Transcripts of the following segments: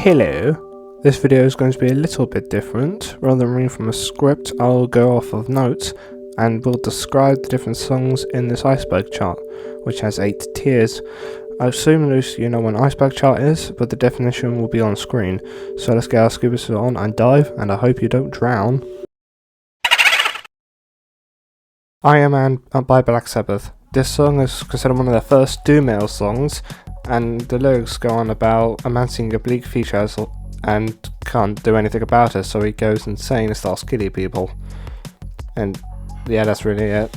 Hello, this video is going to be a little bit different. Rather than reading from a script, I'll go off of notes and will describe the different songs in this Iceberg chart, which has 8 tiers. I assume you know what an Iceberg chart is, but the definition will be on screen. So let's get our scuba suit on and dive, and I hope you don't drown. I Am Man by Black Sabbath. This song is considered one of their first do-male songs, and the lyrics go on about a man seeing a bleak future and can't do anything about it, so he goes insane and starts killing people. And yeah, that's really it.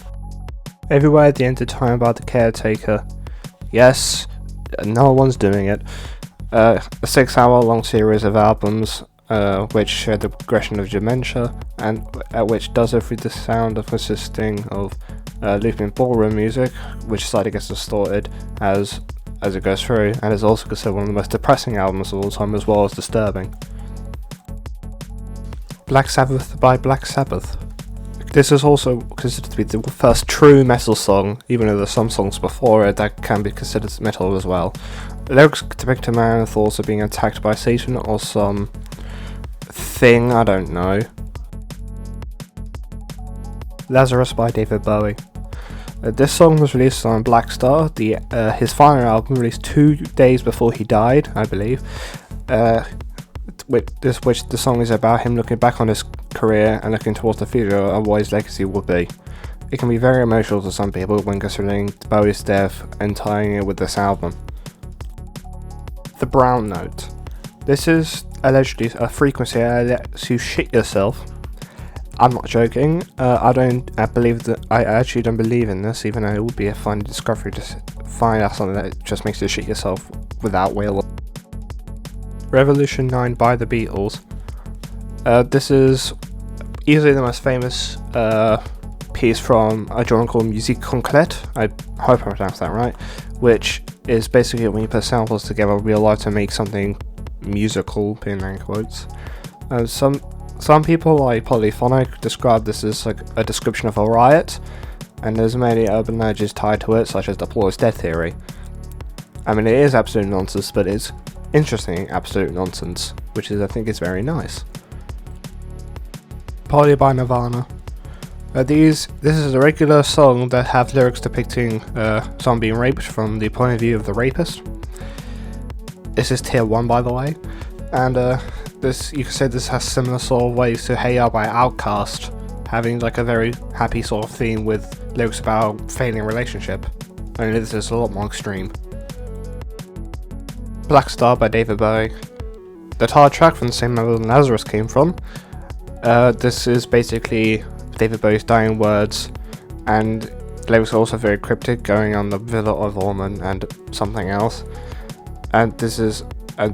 Everywhere at the end of time about the caretaker. Yes, no one's doing it. A 6-hour-long series of albums which share the progression of dementia, and which does it through the sound of consisting of looping ballroom music, which slightly gets distorted as it goes through, and is also considered one of the most depressing albums of all time, as well as disturbing. Black Sabbath by Black Sabbath. This is also considered to be the first true metal song, even though there's some songs before it that can be considered metal as well. The lyrics depict a man's thoughts of being attacked by Satan or some thing, I don't know. Lazarus by David Bowie. This song was released on Black Star, his final album, released 2 days before he died, I believe. Which the song is about him looking back on his career and looking towards the future and what his legacy would be. It can be very emotional to some people when considering Bowie's death and tying it with this album. The Brown Note. This is allegedly a frequency that lets you shit yourself. I'm not joking. I actually don't believe in this, even though it would be a fun discovery to find out something that just makes you shit yourself without will. Revolution 9 by the Beatles. This is easily the most famous piece from a genre called Musique Concrète. I hope I pronounced that right. Which is basically when you put samples together real life to make something musical, in air quotes. Some people, like Polyphonic, describe this as like a description of a riot, and there's many urban legends tied to it, such as the Paul's Death theory. I mean, it is absolute nonsense, but it's interesting absolute nonsense, which I think is very nice. Poly by Nirvana. This is a regular song that have lyrics depicting someone being raped from the point of view of the rapist. This is tier 1, by the way, and you could say this has similar sort of ways to Hey Ya by Outkast, having like a very happy sort of theme with lyrics about failing a relationship, only this is a lot more extreme. Black Star by David Bowie. The title track from the same album Lazarus came from. This is basically David Bowie's dying words, and the lyrics are also very cryptic, going on the Villa of Ormond and something else. And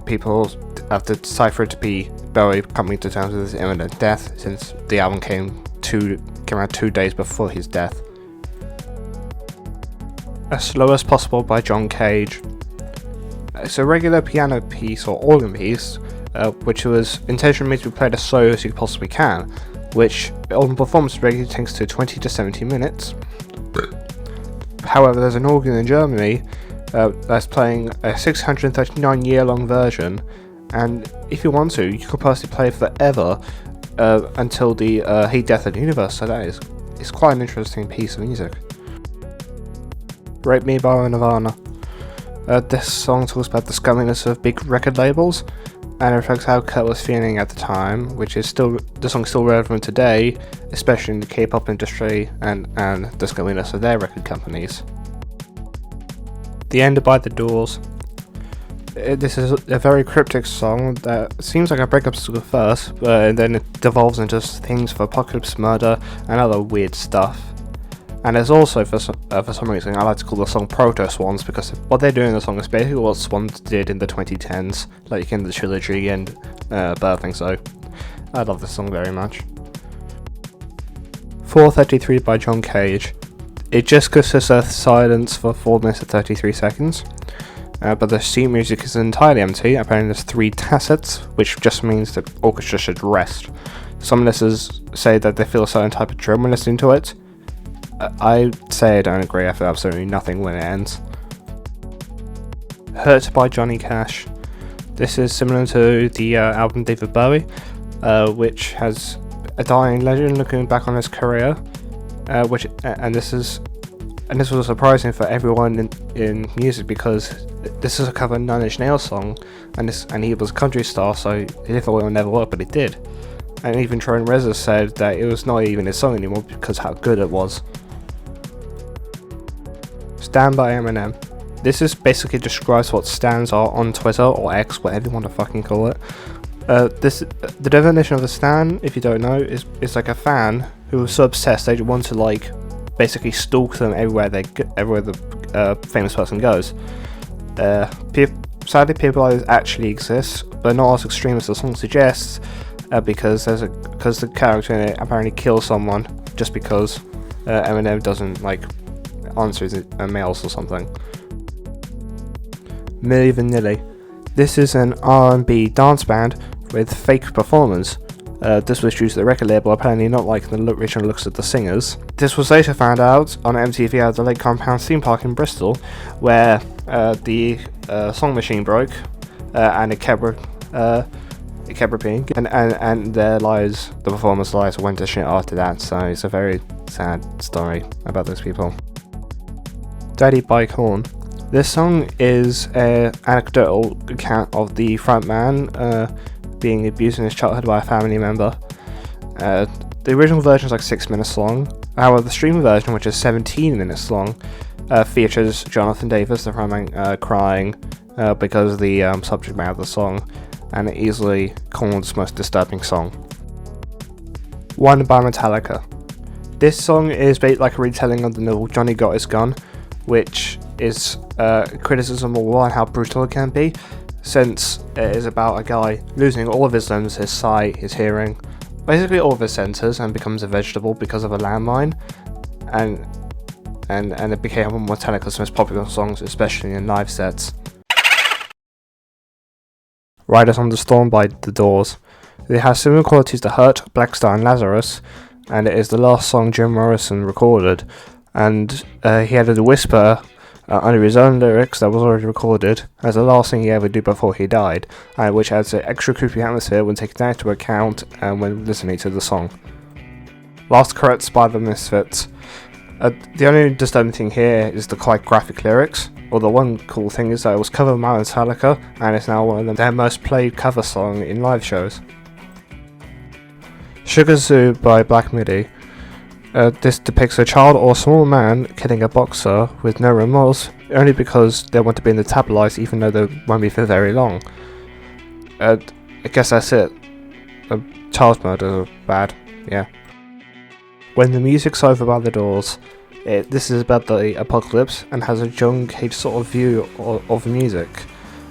people have to decipher it to be Bowie coming to terms with his imminent death, since the album came out 2 days before his death. As Slow as Possible by John Cage. It's a regular piano piece or organ piece, which was intentionally made to be played as slow as you possibly can, which on performance regularly takes to 20 to 70 minutes. However, there's an organ in Germany that's playing a 639-year-long version, and if you want to, you could possibly play forever until the heat death of the universe. So it's quite an interesting piece of music. Rape Me by Nirvana. This song talks about the scumminess of big record labels, and reflects how Kurt was feeling at the time, which is the song is still relevant today, especially in the K-pop industry and the scumminess of their record companies. The End by The Doors. This is a very cryptic song that seems like a breakup song at first, but then it devolves into things for apocalypse, murder, and other weird stuff. And there's also, for some reason, I like to call the song Proto-Swans, because what they do in the song is basically what Swans did in the 2010s, like in the trilogy and Birthing So. I love this song very much. 4:33 by John Cage. It just consists of silence for 4 minutes and 33 seconds, but the sheet music is entirely empty. Apparently there's 3 tacits, which just means that orchestra should rest. Some listeners say that they feel a certain type of drum when listening to it. I say I don't agree. I feel absolutely nothing when it ends. Hurt by Johnny Cash. This is similar to the album David Bowie, which has a dying legend looking back on his career, and this was surprising for everyone in music because this is a cover of Nine Inch Nails song, and he was a country star, so he thought it would never work, but it did. And even Troy Reza said that it was not even his song anymore because how good it was. Stan by Eminem. This is basically describes what stans are on Twitter or X, whatever you want to fucking call it. The definition of a stan, if you don't know, is like a fan who was so obsessed they want to like basically stalk them everywhere the famous person goes. Sadly, people like this actually exist, but not as extreme as the song suggests, because the character in it apparently kills someone just because Eminem doesn't like answer his mails or something. Milli Vanilli. This is an R&B dance band with fake performers. This was due to the record label apparently not liking the original looks of the singers. This was later found out on MTV at the Lake Compound theme park in Bristol, where the song machine broke and it kept repeating, and the performers' lives went to shit after that. So it's a very sad story about those people. Daddy by Korn. This song is an anecdotal account of the frontman being abused in his childhood by a family member. The original version is like 6 minutes long. However, the streaming version, which is 17 minutes long, features Jonathan Davis, the frontman, crying because of the subject matter of the song, and it easily Korn's most disturbing song. One by Metallica. This song is like a retelling of the novel Johnny Got His Gun, which is criticism of how brutal it can be, since it is about a guy losing all of his limbs, his sight, his hearing, basically all of his senses, and becomes a vegetable because of a landmine, and it became one of Metallica's most popular songs, especially in live sets. Riders on the Storm by The Doors. It has similar qualities to Hurt, Black Star and Lazarus, and it is the last song Jim Morrison recorded, and he added a whisper under his own lyrics that was already recorded as the last thing he ever did before he died, which adds an extra creepy atmosphere when taken that into account and when listening to the song. Last Credits by The Misfits. The only disturbing thing here is the quite graphic lyrics, although one cool thing is that it was covered by Metallica and it's now one of their most played cover song in live shows. Sugar Zoo by Black Midi. This depicts a child or small man killing a boxer with no remorse, only because they want to be in the tabloids even though they won't be for very long. I guess that's it. Child murder is bad, yeah. When the Music's Over by The Doors. This is about the apocalypse and has a John Cage sort of view of music,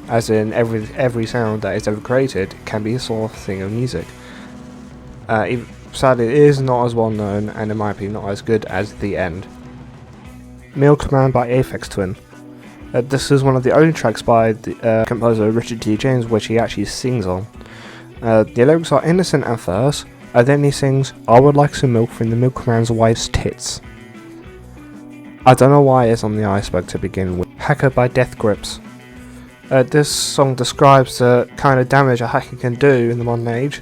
as in every sound that is ever created can be a sort of thing of music. Sadly, it is not as well known, and in my opinion, not as good as The End. Milkman by Aphex Twin. This is one of the only tracks by the composer Richard T. James which he actually sings on. The lyrics are innocent at first, and then he sings, "I would like some milk from the milkman's wife's tits." I don't know why it's on the Iceberg to begin with. Hacker by Death Grips. This song describes the kind of damage a hacker can do in the modern age,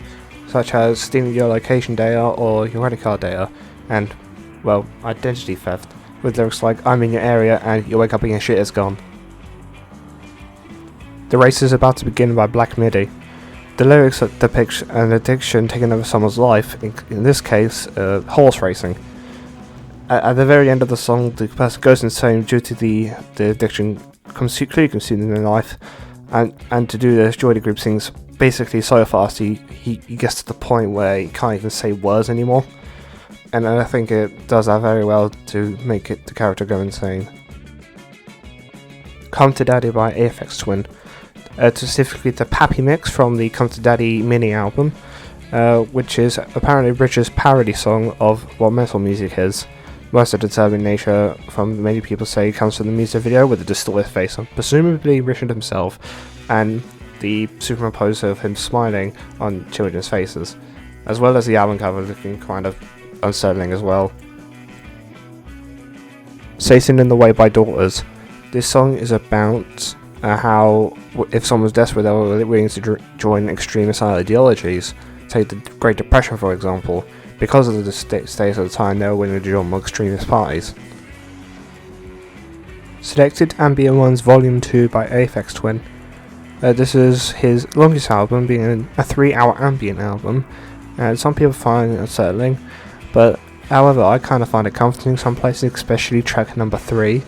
such as stealing your location data or your credit card data, and, well, identity theft, with lyrics like, "I'm in your area," and "you wake up and your shit is gone." The Race is About to Begin by Black Midi. The lyrics depict an addiction taking over someone's life, in this case, horse racing. At the very end of the song, the person goes insane due to the addiction clearly consuming their life, and to do this, Jordy Group sings basically so fast he gets to the point where he can't even say words anymore, and I think it does that very well to make the character go insane. Come to Daddy by Aphex Twin. Specifically the Pappy mix from the Come to Daddy mini album, which is apparently Richard's parody song of what metal music is. Most of the disturbing nature, from many people say, comes from the music video with a distorted face of presumably Richard himself, and the superimposure of him smiling on children's faces, as well as the album cover looking kind of unsettling as well. Satan in the Way by Daughters. This song is about how if someone's desperate, they were willing to join extremist ideologies. Take the Great Depression, for example. Because of the state at the time, they were willing to join more extremist parties. Selected Ambient Ones Volume 2 by Aphex Twin. This is his longest album, being a 3-hour ambient album, and some people find it unsettling, but however I kind of find it comforting in some places, especially track number 3,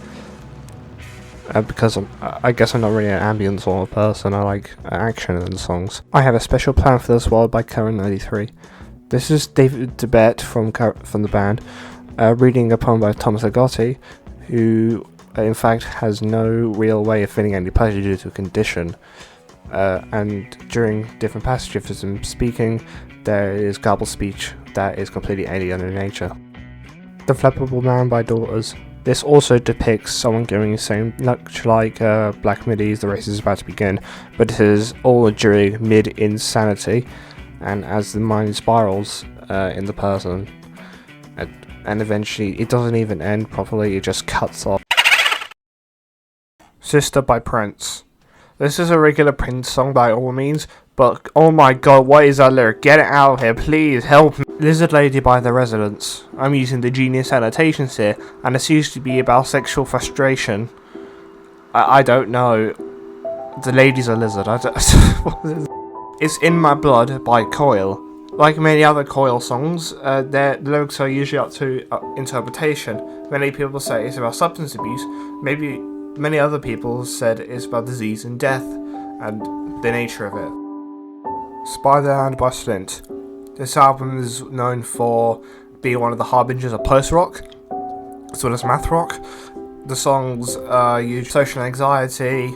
because I guess I'm not really an ambient sort of person. I like action in the songs. I Have a Special Plan for This World by Current93. This is David Tibet from the band, reading a poem by Thomas Ligotti, who in fact has no real way of feeling any pleasure due to a condition, and during different passages of him speaking, there is garbled speech that is completely alien in nature. The Flappable Man by Daughters. This also depicts someone going insane, much like Black Midi's The Race is About to Begin, but it is all during mid-insanity, and as the mind spirals in the person, and eventually it doesn't even end properly, it just cuts off. Sister by Prince. This is a regular Prince song by all means, but oh my god, what is that lyric? Get it out of here, please, help me. Lizard Lady by The Residents. I'm using the Genius annotations here, and this used to be about sexual frustration. I don't know. The lady's a lizard. It's In My Blood by Coil. Like many other Coil songs, their lyrics are usually up to interpretation. Many people say it's about substance abuse. Many other people said it's about disease and death, and the nature of it. Spiderland by Slint. This album is known for being one of the harbingers of post-rock, as well as math rock. The songs use social anxiety,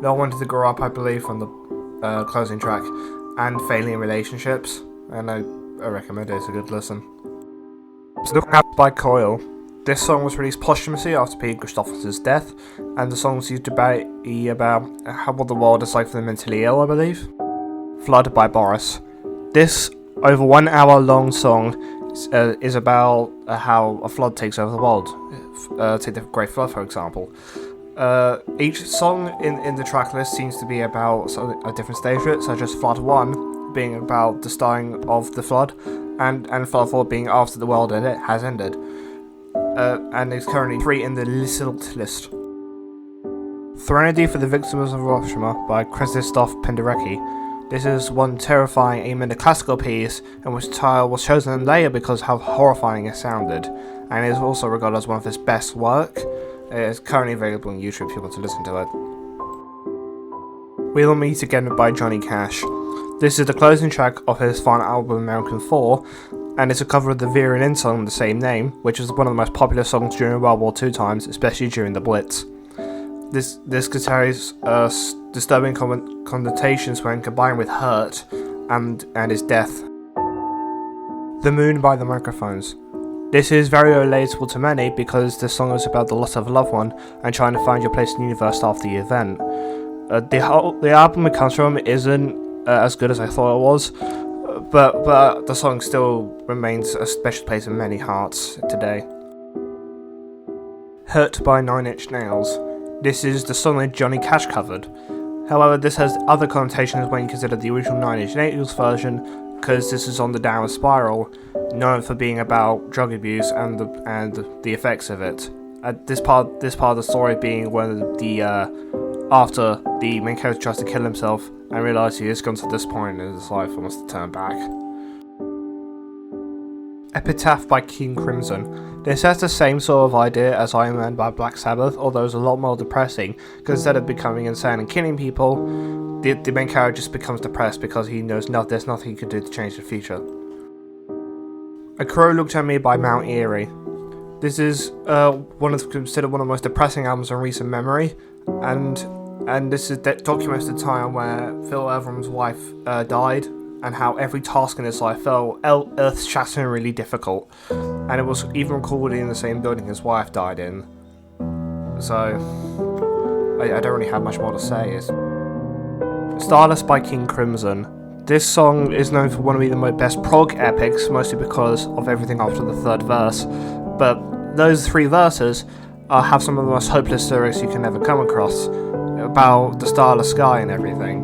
No One to Grow Up, I believe, from the closing track, and failing relationships, and I recommend it, it's a good listen. By Coil. This song was released posthumously after Peter Christopher's death, and the song's used to be about what the world is like for the mentally ill, I believe. Flood by Boris. This over 1 hour long song is about how a flood takes over the world. Take the Great Flood, for example. Each song in the track list seems to be about a different stage of it, such as Flood 1 being about the starting of the flood, and Flood 4 being after the world has ended. And is currently 3 in the Listilt list. Threnody for the Victims of Hiroshima by Krzysztof Penderecki. This is one terrifying 8-minute classical piece in which the title was chosen later because of how horrifying it sounded, and is also regarded as one of his best work. It is currently available on YouTube if you want to listen to it. We'll Meet Again by Johnny Cash. This is the closing track of his final album American 4, and it's a cover of the Violin song of the same name, which is one of the most popular songs during World War II times, especially during the Blitz. This carries disturbing connotations when combined with hurt and his death. The Moon by The Microphones. This is very relatable to many because the song is about the loss of a loved one and trying to find your place in the universe after the event. The album it comes from isn't as good as I thought it was, but the song still remains a special place in many hearts today. Hurt by 9 Inch Nails. This is the song that Johnny Cash covered. However, this has other connotations when you consider the original 9 Inch Nails version, because this is on the downward spiral, known for being about drug abuse and the effects of it. This part of the story being when after the main character tries to kill himself and realises he has gone to this point in his life and wants to turn back. Epitaph by King Crimson. This has the same sort of idea as Iron Man by Black Sabbath, although it's a lot more depressing, because instead of becoming insane and killing people, the main character just becomes depressed because he knows there's nothing he can do to change the future. A Crow Looked at Me by Mount Eerie. This is considered one of the most depressing albums in recent memory, and this documents the time where Phil Everham's wife died, and how every task in his life felt earth-shatteringly difficult, and it was even recorded in the same building his wife died in. So, I don't really have much more to say. Stardust by King Crimson. This song is known for one of the best prog epics, mostly because of everything after the third verse, but those 3 verses have some of the most hopeless lyrics you can ever come across. about the starless sky and everything.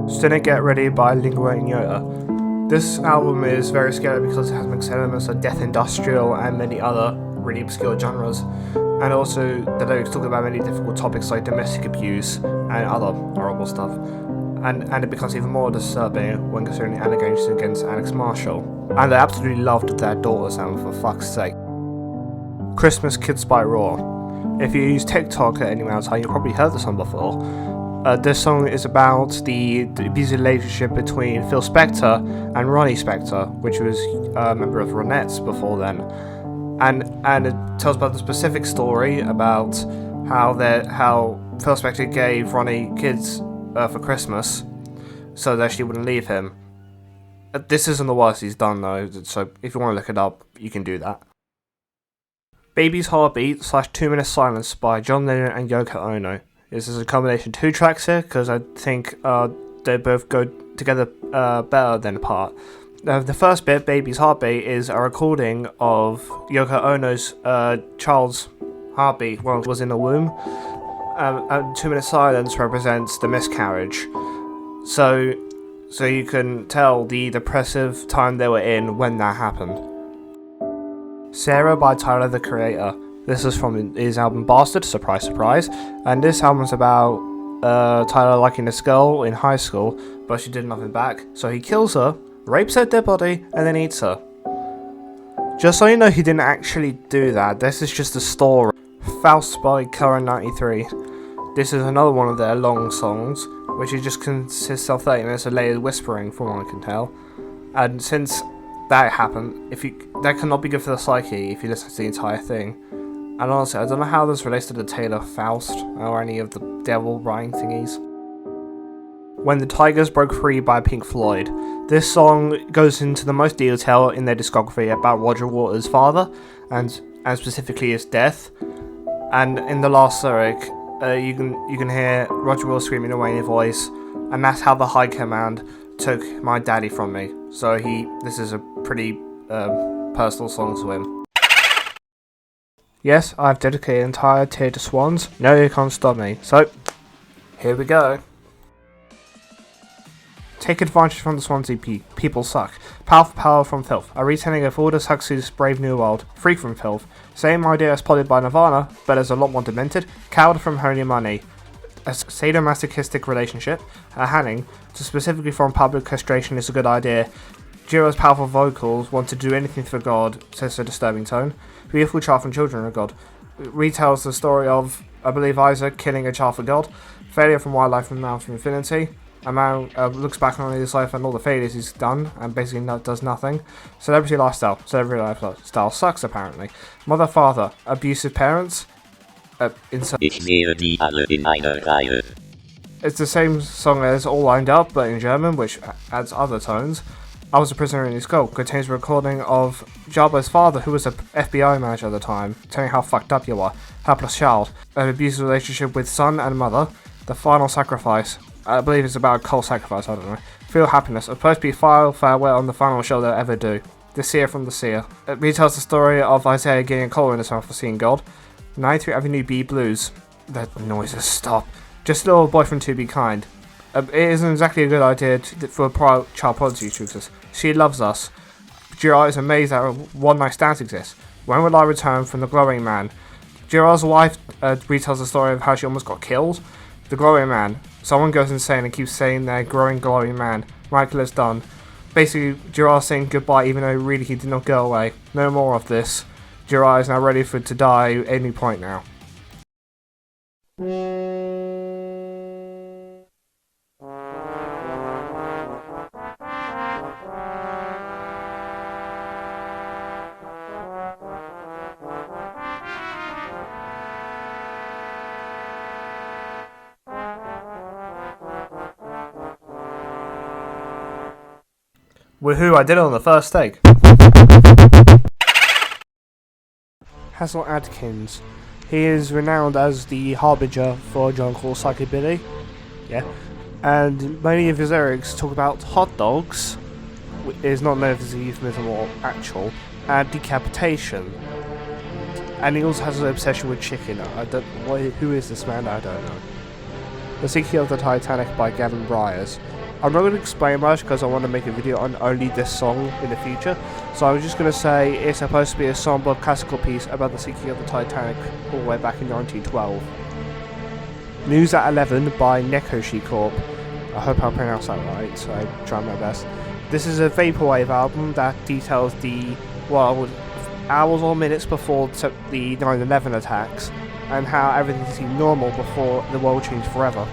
Student Get Ready by Lingua Ignota. This album is very scary because it has mixed elements of death industrial and many other really obscure genres, and also the lyrics talk about many difficult topics like domestic abuse and other horrible stuff, and it becomes even more disturbing when considering the allegations against Alex Marshall. And I absolutely loved their daughter's album, for fuck's sake. Christmas Kids by Raw. If you use TikTok at any amount of time, you've probably heard this song before. This song is about the abusive relationship between Phil Spector and Ronnie Spector, which was a member of Ronettes before then. And it tells about the specific story about how Phil Spector gave Ronnie kids for Christmas so that she wouldn't leave him. This isn't the worst he's done though, so if you want to look it up, you can do that. Baby's Heartbeat / 2 Minute Silence by John Lennon and Yoko Ono. This is a combination of 2 tracks here because I think they both go together better than apart. The first bit, Baby's Heartbeat, is a recording of Yoko Ono's child's heartbeat while it was in the womb. And 2 Minute Silence represents the miscarriage. So you can tell the depressive time they were in when that happened. Sarah by Tyler, the Creator. This is from his album Bastard, surprise surprise, and this album's about Tyler liking this girl in high school, but she did nothing back, so he kills her, rapes her dead body, and then eats her. Just so you know, he didn't actually do that, this is just a story. Faust by Current 93. This is another one of their long songs, which just consists of 30 minutes of layered whispering, from what I can tell. And since that happened, that cannot be good for the psyche if you listen to the entire thing. And honestly, I don't know how this relates to the Taylor Faust or any of the devil writing thingies. When the Tigers Broke Free by Pink Floyd. This song goes into the most detail in their discography about Roger Waters' father, and specifically his death. And in the last lyric, you can hear Roger Waters screaming away in his voice, and that's how the High Command took my daddy from me. So this is a pretty personal song to him. Yes, I've dedicated an entire tier to Swans. No, you can't stop me. So, here we go. Take advantage from the Swans EP. People suck. Powerful power from filth. A retelling of Aldous Huxley's Brave New World. Free from filth. Same idea as plotted by Nirvana, but as a lot more demented. Coward from Holy Money. A sadomasochistic relationship. A hanging. To specifically from public castration is a good idea. Jiro's powerful vocals want to do anything for God, says a disturbing tone. Beautiful child from children of God. Retells the story of, I believe, Isaac killing a child for God. Failure from Wildlife from Mouth of Infinity. A man looks back on his life and all the failures he's done and basically does nothing. Celebrity lifestyle. Celebrity lifestyle sucks apparently. Mother, father. Abusive parents. It's the same song as All Lined Up, but in German, which adds other tones. I Was a Prisoner in His Skull contains a recording of Jabba's father, who was an FBI manager at the time, telling how fucked up you are. Helpless child. An abusive relationship with son and mother. The Final Sacrifice. I believe it's about a cult sacrifice, I don't know. Feel Happiness. Supposed to be final farewell on the final show they'll ever do. The Seer from the Seer. It retells the story of Isaiah getting a collar in his mouth for seeing God. 93 Avenue B Blues. The noises stop. Just a little boy from To Be Kind. It isn't exactly a good idea for child prodigy tutors. She Loves Us. Jiro is amazed that one night stands exist. When will I return from the glowing man? Jiro's wife retells the story of how she almost got killed. The glowing man. Someone goes insane and keeps saying they're growing glowing man. Michael is done. Basically, Jiro is saying goodbye even though really he did not go away. No more of this. Jiro is now ready to die at any point now. Woohoo, I did it on the first take. Hazel Adkins. He is renowned as the harbinger for John Call's psychobilly. Yeah. And many of his lyrics talk about hot dogs, which is not known as a euphemism or actual, and decapitation. And he also has an obsession with chicken. Who is this man? I don't know. The Sinking of the Titanic by Gavin Bryars. I'm not going to explain much because I want to make a video on only this song in the future. So I'm just going to say it's supposed to be a somber classical piece about the sinking of the Titanic all the way back in 1912. News at 11 by Nekoshi Corp. I hope I pronounced that right, so I try my best. This is a vaporwave album that details hours or minutes before the 9/11 attacks, and how everything seemed normal before the world changed forever.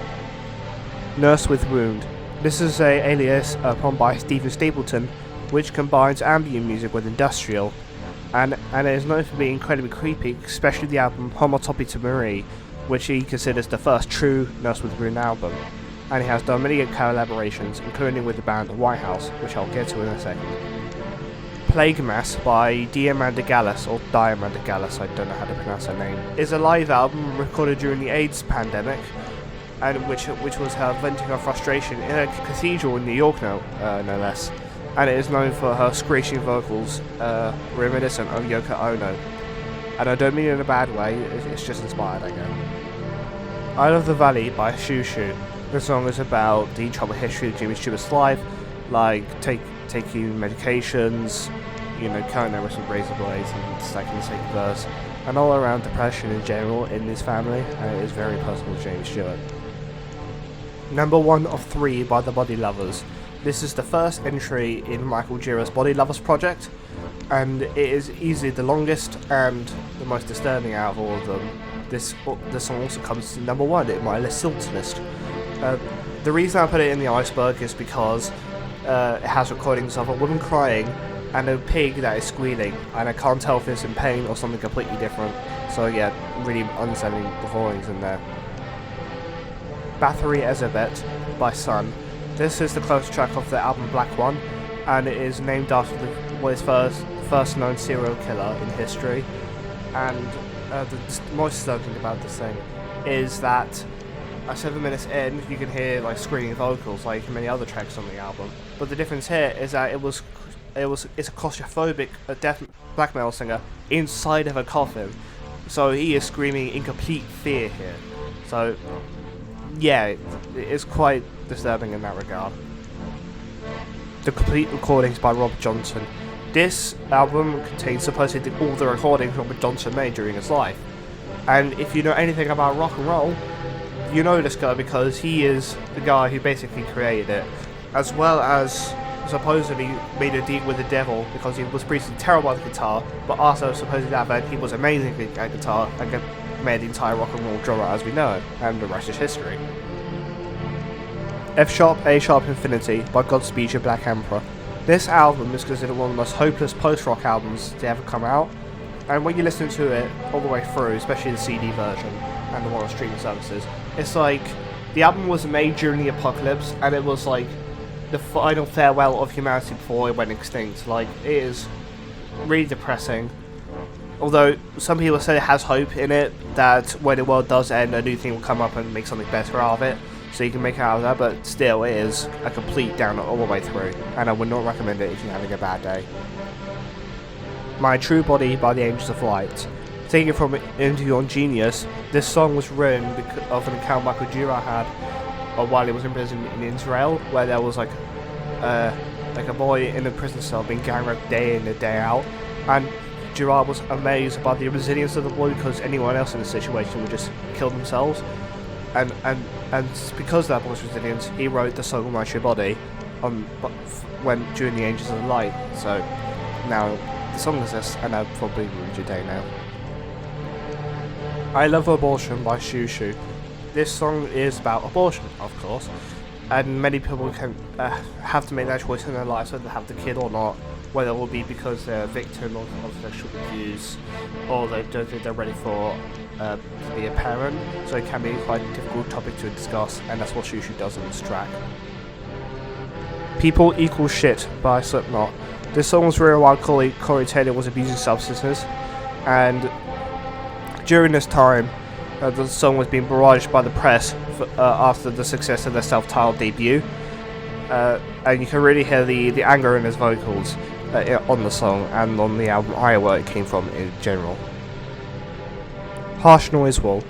Nurse with Wound. This is an alias put by Stephen Stapleton, which combines ambient music with industrial, and it is known for being incredibly creepy, especially the album Homotopi to Marie, which he considers the first true Nurse with Wound album, and he has done many collaborations, including with the band White House, which I'll get to in a second. Plague Mass by Diamanda Gallus, or Diamanda Gallus, I don't know how to pronounce her name, is a live album recorded during the AIDS pandemic, and which was her venting her frustration in a cathedral in New York, no less. And it is known for her screeching vocals, reminiscent of Yoko Ono. And I don't mean it in a bad way, it's just inspired, I guess. Eye of the Valley by Shushu. The song is about the troubled history of Jimmy Stewart's life, like taking medications, cutting their wrist with razor blades and stacking the second verse, and all around depression in general in this family, and it is very personal to Jamie Stewart. Number 1 of 3 by the Body Lovers. This is the first entry in Michael Gira's Body Lovers project, and it is easily the longest and the most disturbing out of all of them. This song also comes to number 1 in my list list. The reason I put it in the Iceberg is because it has recordings of a woman crying and a pig that is squealing, and I can't tell if it's in pain or something completely different. So yeah, really unsettling recordings in there. Bathory Ezebet by Sun. This is the closest track of the album Black One, and it is named after what is first known serial killer in history. And the most disturbing thing about this thing is that 7 minutes in, you can hear screaming vocals like many other tracks on the album. But the difference here is that it's a claustrophobic death black metal singer inside of a coffin, so he is screaming in complete fear here. So yeah, it is quite disturbing in that regard. The complete recordings by Robert Johnson. This album contains supposedly all the recordings Robert Johnson made during his life, and if you know anything about rock and roll, you know this guy because he is the guy who basically created it, as well as supposedly made a deal with the devil because he was previously terrible at the guitar, but also supposedly that he was amazing at guitar and made the entire rock and roll genre as we know it, and the rest is history. F sharp A sharp Infinity by Godspeed You Black Emperor. This album is considered one of the most hopeless post-rock albums to ever come out, and when you listen to it all the way through, especially the CD version and the one on streaming services, it's like the album was made during the apocalypse, and it was like the final farewell of humanity before it went extinct. It is really depressing. Although some people say it has hope in it, that when the world does end, a new thing will come up and make something better out of it, so you can make it out of that, but still it is a complete down all the way through, and I would not recommend it if you're having a bad day. My True Body by the Angels of Light. Taken from Into on Genius, this song was written because of an account Michael Gira had while he was in prison in Israel, where there was a boy in a prison cell being gang raped day in and day out, and Gira was amazed by the resilience of the boy because anyone else in the situation would just kill themselves, and because of that boy's resilience, he wrote the song My True Body during the Angels of Light. So now the song exists, and I've probably ruined your day now. I Love Abortion by Shushu. This song is about abortion, of course, and many people can have to make that choice in their lives whether to have the kid or not, whether it will be because they're a victim of sexual abuse or they don't think they're ready to be a parent, so it can be quite a difficult topic to discuss, and that's what Shushu does on this track. People Equal Shit by Slipknot. This song was written while Corey Taylor was abusing substances, and during this time, the song was being barraged by the press after the success of their self-titled debut, and you can really hear the anger in his vocals on the song and on the album Iowa it came from in general. Harsh noise wall.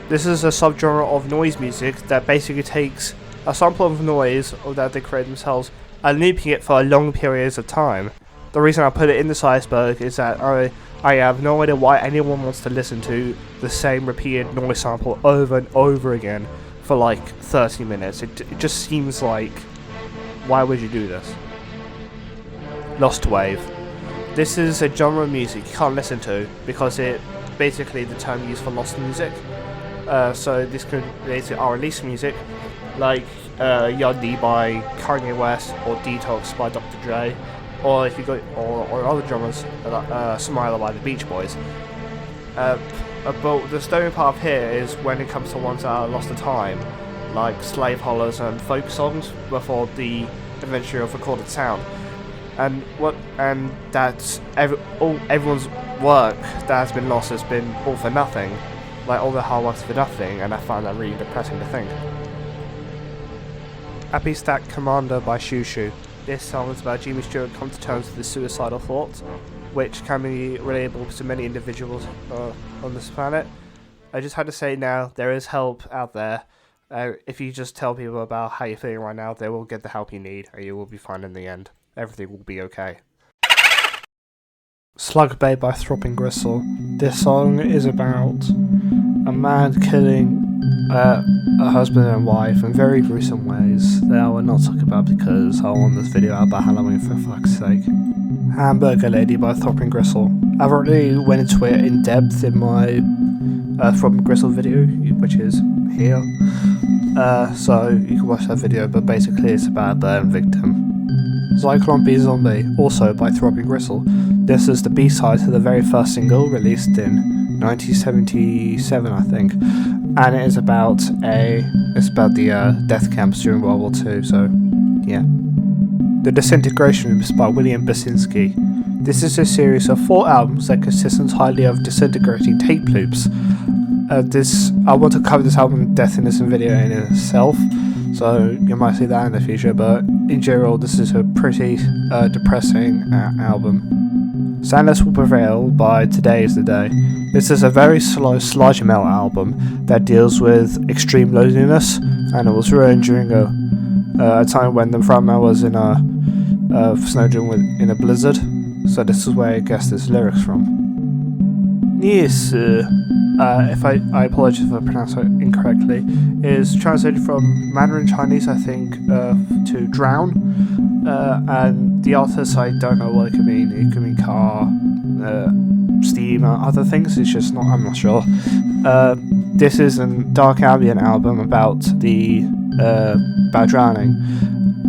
This is a subgenre of noise music that basically takes a sample of noise that they create themselves and looping it for long periods of time. The reason I put it in this Iceberg is that I have no idea why anyone wants to listen to the same repeated noise sample over and over again for like 30 minutes. It just seems like, why would you do this? Lost Wave. This is a genre of music you can't listen to because it basically the term used for lost music. So this could relate to unreleased music like Yandi by Kanye West or Detox by Dr. Dre, or if you go or other genres like Smiler by the Beach Boys. But the story part here is when it comes to ones that are lost to time, like slave hollers and folk songs before the invention of recorded sound. And that's everyone's work that has been lost has been all for nothing. Like all the hard work's for nothing, and I find that really depressing to think. Happy Stack Commander by Shushu. This song is about Jimmy Stewart come to terms with his suicidal thoughts, which can be relatable to many individuals on this planet. I just had to say now, there is help out there. If you just tell people about how you're feeling right now, they will get the help you need, and you will be fine in the end. Everything will be okay. Slug Bay by Throbbing Gristle. This song is about a man killing a husband and wife in very gruesome ways that I will not talk about because I want this video out by Halloween for fuck's sake. Hamburger Lady by Throbbing Gristle. I've already went into it in depth in my Throbbing Gristle video, which is here. So you can watch that video, but basically it's about a burn victim. Zyklon B Zombie, also by Throbbing Gristle. This is the B-side to the very first single released in 1977, I think, and it is about the death camps during World War II. So, yeah. The Disintegration is by William Basinski. This is a series of 4 albums that consist entirely of disintegrating tape loops. I want to cover this album Death Innocent video in itself, so you might see that in the future, but in general this is a pretty depressing album. Sadness Will Prevail by Today Is The Day. This is a very slow sludge metal album that deals with extreme loneliness, and it was written during a time when the frontman was in a snowdrift in a blizzard, so this is where I guess this lyrics from. Yes, if I apologize if I pronounce it incorrectly, is translated from Mandarin Chinese, I think, to drown. And the artist, I don't know what it could mean. It could mean car, steam, other things. It's just not. I'm not sure. This is a dark ambient album about drowning,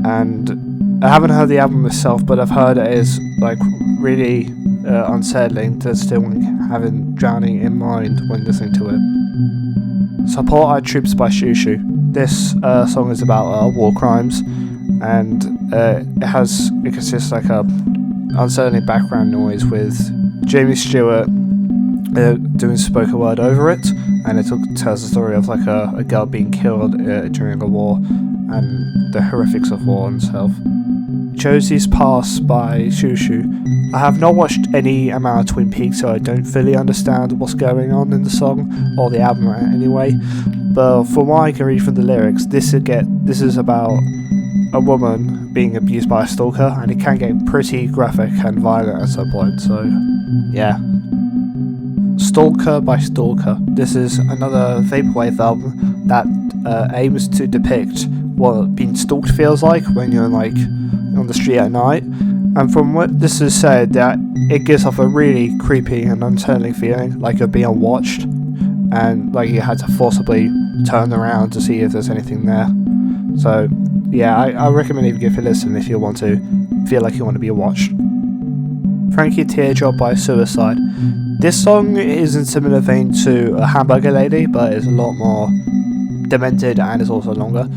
and I haven't heard the album myself, but I've heard it is like really unsettling to still having drowning in mind when listening to it. Support Our Troops by Shushu. This song is about war crimes, and it consists like a unsettling background noise with Jamie Stewart doing spoken word over it, and it tells the story of like a girl being killed during a war and the horrifics of war itself. Josie's Pass by Shushu. I have not watched any amount of Twin Peaks, so I don't fully understand what's going on in the song or the album anyway, but from what I can read from the lyrics, this is about a woman being abused by a stalker, and it can get pretty graphic and violent at some point, so yeah. Stalker by Stalker. This is another vaporwave album that aims to depict what being stalked feels like when you're like on the street at night, and from what this is said, that it gives off a really creepy and unsettling feeling, like you're being watched and like you had to forcibly turn around to see if there's anything there. So yeah, I recommend you give it a listen if you want to feel like you want to be watched. Frankie Teardrop by Suicide. This song is in similar vein to a Hamburger Lady, but it's a lot more demented and it's also longer.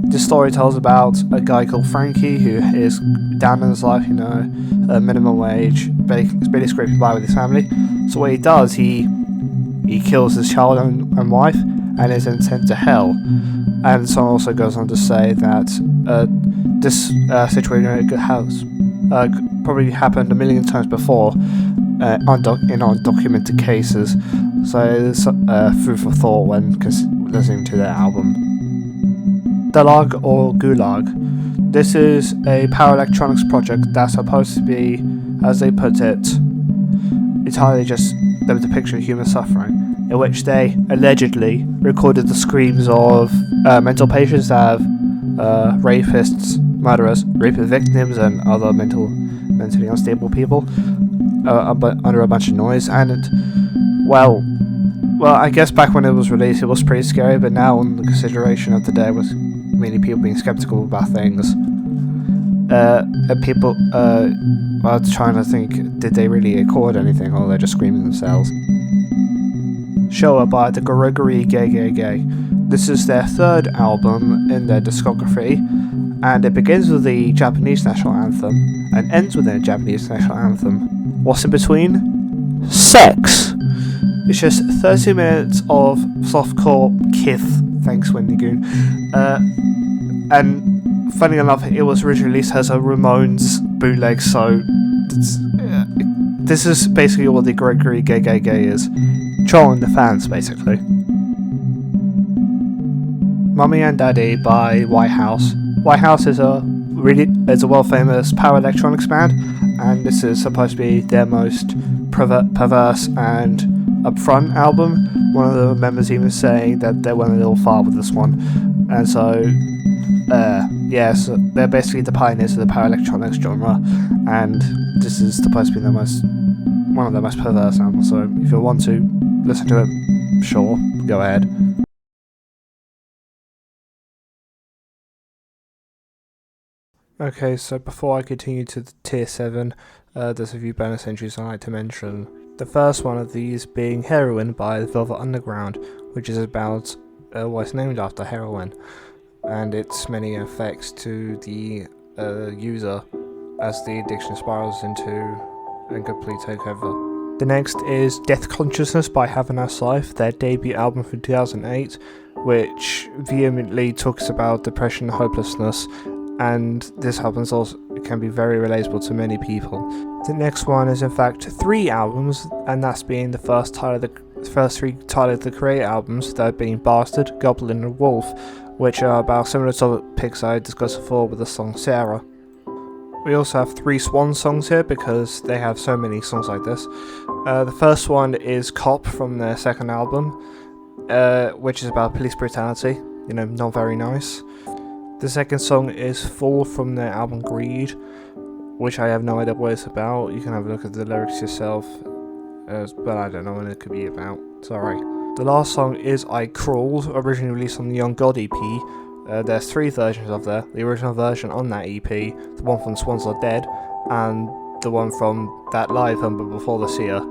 This story tells about a guy called Frankie who is down in his life, minimum wage, barely scraping by with his family. So what he does, he kills his child and wife and is then sent to hell. And the song also goes on to say that this situation has probably happened a million times before, in undocumented cases, so there's food for thought when listening to their album. Gulag or Gulag. This is a power electronics project that's supposed to be, as they put it, entirely just the depiction of human suffering, in which they allegedly recorded the screams of mental patients that have rapists, murderers, rapist victims, and other mentally unstable people under a bunch of noise. And well, I guess back when it was released, it was pretty scary, but now, on the consideration of the day, with many people being skeptical about things, and people are trying to think, did they really record anything, or they're just screaming themselves? Showa by the Gregory Gay. This is their third album in their discography, and it begins with the Japanese national anthem and ends with the Japanese national anthem. What's in between? Sex! It's just 30 minutes of softcore kith, thanks Wendy Goon. And funny enough, it was originally released as a Ramones bootleg, so this is basically what the Gregory Gay is. Trolling the fans, basically. Mummy and Daddy by White House. White House is a world-famous power electronics band, and this is supposed to be their most perverse and upfront album. One of the members even saying that they went a little far with this one, and so so they're basically the pioneers of the power electronics genre, and this is supposed to be one of the most perverse albums. So if you want to listen to it, sure, go ahead. Okay, so before I continue to the tier 7, there's a few bonus entries I'd like to mention. The first one of these being Heroin by the Velvet Underground, which is about it's named after heroin, and its many effects to the user as the addiction spirals into a complete takeover. The next is Death Consciousness by Have a Nice Life, their debut album from 2008, which vehemently talks about depression and hopelessness, and this album also can be very relatable to many people. The next one is in fact 3 albums, and that's being the first 3 Tyler the Creator albums, that being Bastard, Goblin and Wolf, which are about similar topics I discussed before with the song Sarah. We also have 3 Swans songs here because they have so many songs like this. The first one is Cop from their second album, which is about police brutality, not very nice. The second song is Fall from their album Greed, which I have no idea what it's about. You can have a look at the lyrics yourself, but I don't know what it could be about. Sorry. The last song is I Crawled, originally released on the Young God EP. There's 3 versions of there. The original version on that EP, the one from Swans Are Dead, and the one from that live album before the Seer.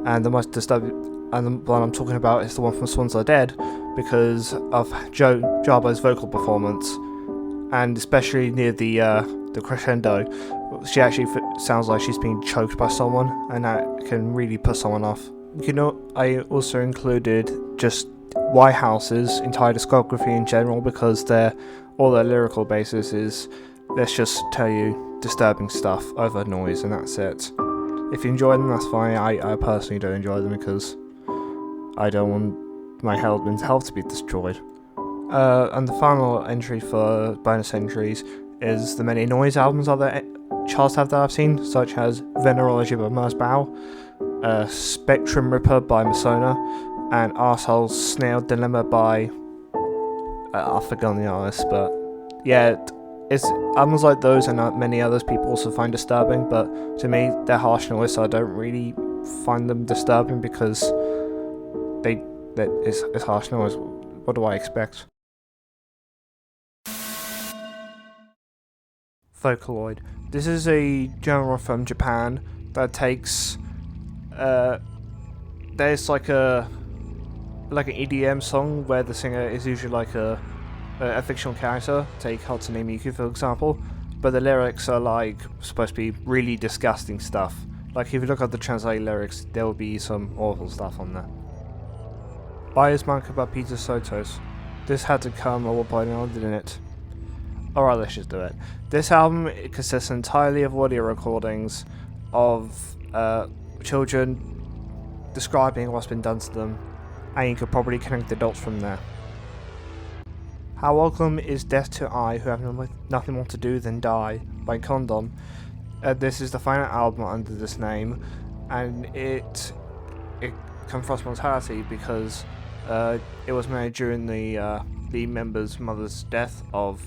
And the most disturbing, and the one I'm talking about is the one from Swans Are Dead, because of Jarbo's vocal performance, and especially near the crescendo, she actually sounds like she's being choked by someone, and that can really put someone off. I also included just White House's entire discography in general, because all their lyrical basis is, let's just tell you disturbing stuff over noise, and that's it. If you enjoy them, that's fine. I personally don't enjoy them because I don't want my mental health to be destroyed. And the final entry for bonus entries is the many noise albums other charts have that I've seen, such as Venerology by Mers Bow, Spectrum Ripper by Masona, and Arsehole's Snail Dilemma by I've forgotten the artist, but yeah, it's albums like those and many others people also find disturbing, but to me they're harsh noise, so I don't really find them disturbing because it's harsh noise. What do I expect? Vocaloid. This is a genre from Japan that takes there's like an EDM song where the singer is usually like a fictional character. Take Hatsune Miku for example, but the lyrics are like supposed to be really disgusting stuff. Like if you look at the translated lyrics, there will be some awful stuff on there. Buyer's Market by Peter Sotos. This had to come at one point, didn't it? Alright, let's just do it. This album consists entirely of audio recordings of children describing what's been done to them, and you could probably connect the dots from there. How Welcome is Death to I Who Have Nothing More to Do Than Die by K.G.L.W. This is the final album under this name, and it confronts mortality because it was made during the member's mother's death of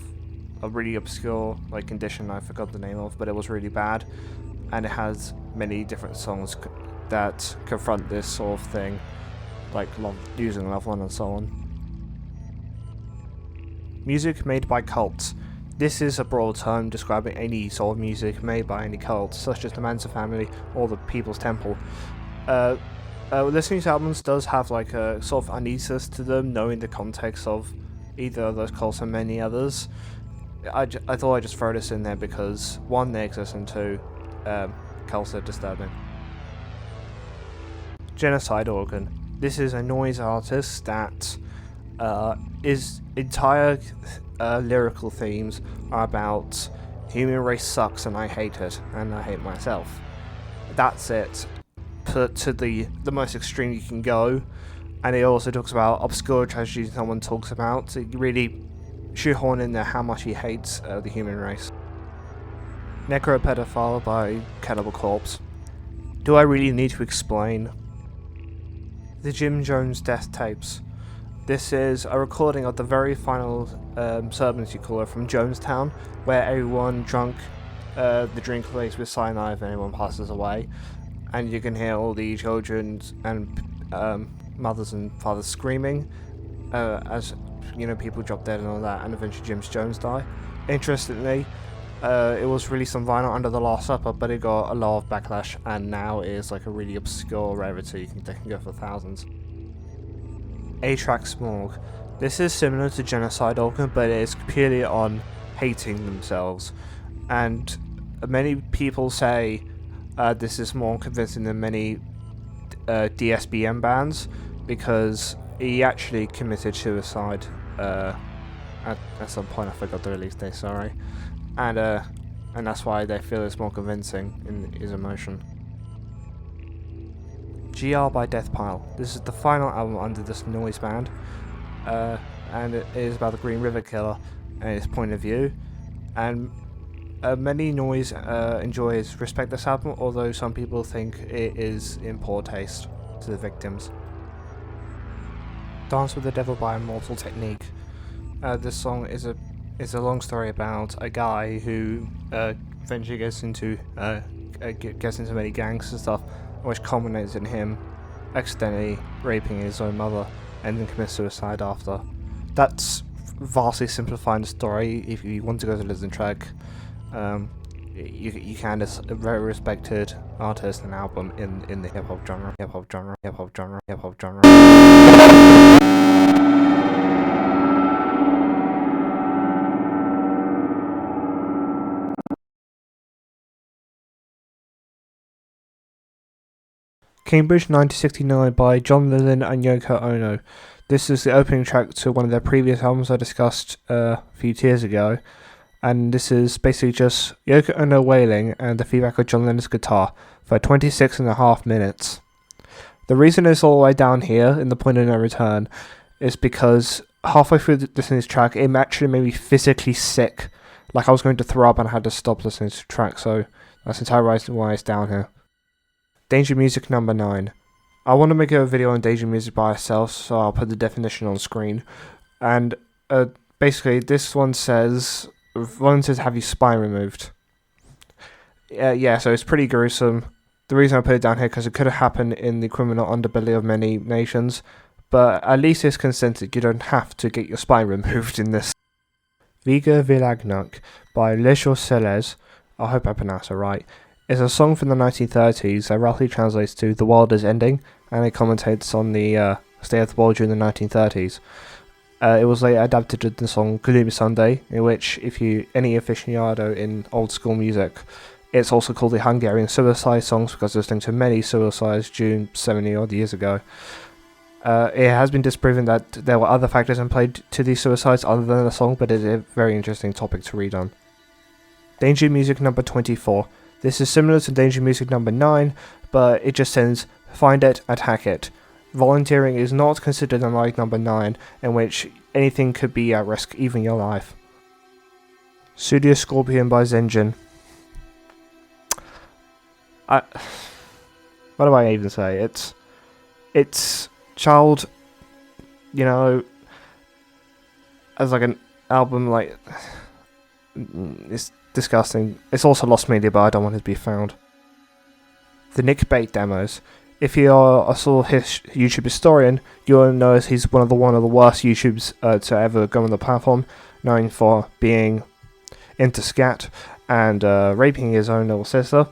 a really obscure condition I forgot the name of, but it was really bad, and it has many different songs that confront this sort of thing, like losing a loved one and so on. Music made by cults. This is a broad term describing any sort of music made by any cult, such as the Manson family or the People's Temple. Listening to albums does have a sort of uneasiness to them, knowing the context of either of those cults and many others. I thought I'd just throw this in there because, one, they exist, and two, cults are disturbing. Genocide Organ. This is a noise artist that his entire lyrical themes are about human race sucks and I hate it and I hate myself. That's it, put to the most extreme you can go. And it also talks about obscure tragedies no one talks about, to really shoehorn in there how much he hates the human race. Necropedophile by Cannibal Corpse. Do I really need to explain? The Jim Jones Death Tapes. This is a recording of the very final sermons, you call it, from Jonestown, where everyone drunk the drink laced with cyanide if anyone passes away, and you can hear all the children and mothers and fathers screaming as people drop dead and all that, and eventually Jim Jones die. Interestingly, it was released on vinyl under the Last Supper, but it got a lot of backlash, and now it is a really obscure rarity. They can go for thousands. A-Track Smorg. This is similar to Genocide Organ, but it is purely on hating themselves, and many people say this is more convincing than many DSBM bands, because he actually committed suicide at some point. I forgot the release date, sorry, and that's why they feel it's more convincing in his emotion. GR by Deathpile. This is the final album under this noise band, and it is about the Green River Killer and his point of view, and many noise enjoyers respect this album, although some people think it is in poor taste to the victims. Dance with the Devil by Immortal Technique. This song is a long story about a guy who eventually gets into many gangs and stuff, which culminates in him accidentally raping his own mother and then commits suicide after. That's vastly simplifying the story. If you want to go to listen track, you can. It's a very respected artist and album in the hip hop genre. Cambridge 1969 by John Lennon and Yoko Ono. This is the opening track to one of their previous albums I discussed a few years ago, and this is basically just Yoko Ono wailing and the feedback of John Lennon's guitar for 26.5 minutes. The reason it's all the way down here in the point of no return is because halfway through listening to this track, it actually made me physically sick, like I was going to throw up and I had to stop listening to the track, so that's the entire reason why it's down here. Danger Music number 9. I want to make a video on Danger Music by itself, so I'll put the definition on screen. And basically, this one says, volunteers have your spine removed. Yeah, so it's pretty gruesome. The reason I put it down here, because it could have happened in the criminal underbelly of many nations, but at least it's consented. You don't have to get your spine removed in this. Viga Vilagnuk by Les Chausselles, I hope I pronounced it right. It's a song from the 1930s that roughly translates to "The World is Ending," and it commentates on the state of the world during the 1930s. It was later adapted to the song "Gloomy Sunday," in which, if you any aficionado in old school music, it's also called the Hungarian suicide songs because it's linked to many suicides during 70 odd years ago. It has been disproven that there were other factors in play to these suicides other than the song, but it is a very interesting topic to read on. Danger Music number 24. This is similar to Danger Music number 9, but it just says, find it, attack it. Volunteering is not considered unlike number 9, in which anything could be at risk, even your life. Studio Scorpion by Zenjin. What do I even say? It's child, you know, as like an album, like, it's disgusting. It's also lost media, but I don't want it to be found. The Nick Bait demos. If you are a sort of YouTube historian, you'll know he's one of the worst YouTubes to ever go on the platform, known for being into scat and raping his own little sister.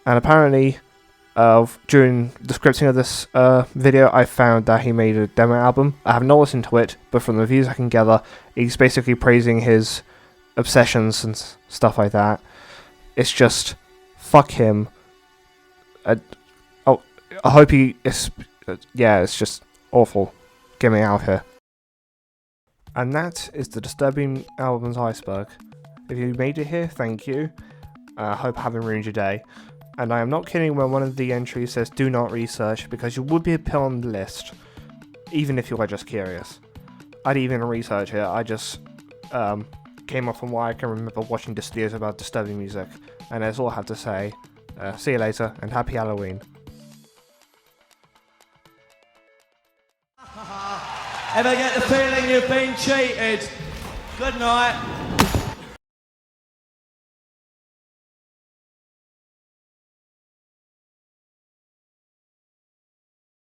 And apparently, during the scripting of this video, I found that he made a demo album. I have not listened to it, but from the views I can gather, he's basically praising his obsessions and stuff like that. It's just, fuck him. I hope he is. It's just awful. Get me out of here. And that is the disturbing album's Iceberg. If you made it here, thank you. I hope I haven't ruined your day. And I am not kidding when one of the entries says do not research, because you would be put on the list, even if you were just curious. I didn't even research it, I just came off from what I can remember watching the videos about disturbing music. And that's all I have to say. See you later, and happy Halloween. Ever get the feeling you've been cheated? Good night.